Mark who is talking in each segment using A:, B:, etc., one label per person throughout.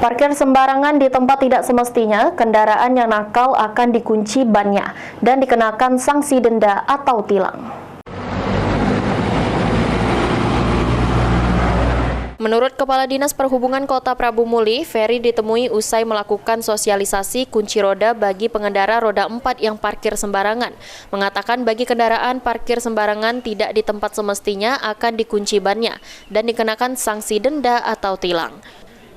A: Parkir sembarangan di tempat tidak semestinya, kendaraan yang nakal akan dikunci bannya dan dikenakan sanksi denda atau tilang. Menurut Kepala Dinas Perhubungan Kota Prabu Muli, Ferry ditemui usai melakukan sosialisasi kunci roda bagi pengendara roda 4 yang parkir sembarangan. Mengatakan bagi kendaraan parkir sembarangan tidak di tempat semestinya akan dikunci bannya dan dikenakan sanksi denda atau tilang.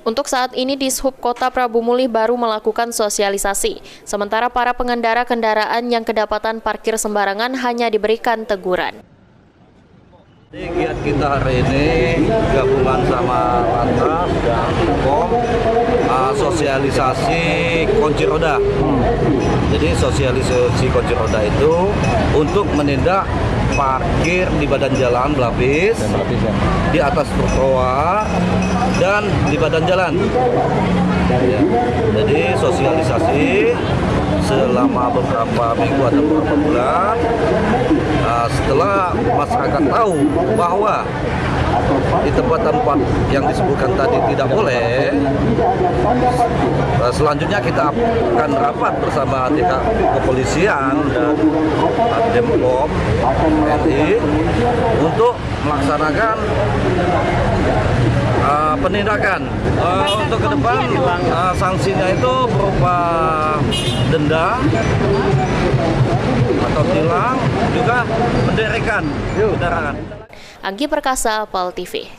A: Untuk saat ini, Dishub Kota Prabu Muli baru melakukan sosialisasi, sementara para pengendara kendaraan yang kedapatan parkir sembarangan hanya diberikan teguran.
B: Giat kita hari ini gabungan sama Lantas dan Kom sosialisasi kunci roda. Jadi sosialisasi kunci roda itu untuk menindak parkir di badan jalan berlapis, di atas trotoar dan di badan jalan. Ya. Jadi sosialisasi selama beberapa minggu atau beberapa bulan. Setelah masyarakat tahu bahwa di tempat-tempat yang disebutkan tadi tidak boleh, selanjutnya kita akan rapat bersama pihak kepolisian dan Demkom TNI untuk melaksanakan penindakan. Untuk ke depan sanksinya itu berupa denda atau tilang, juga menderikan kendaraan.
A: Anggi Perkasa, PAL TV.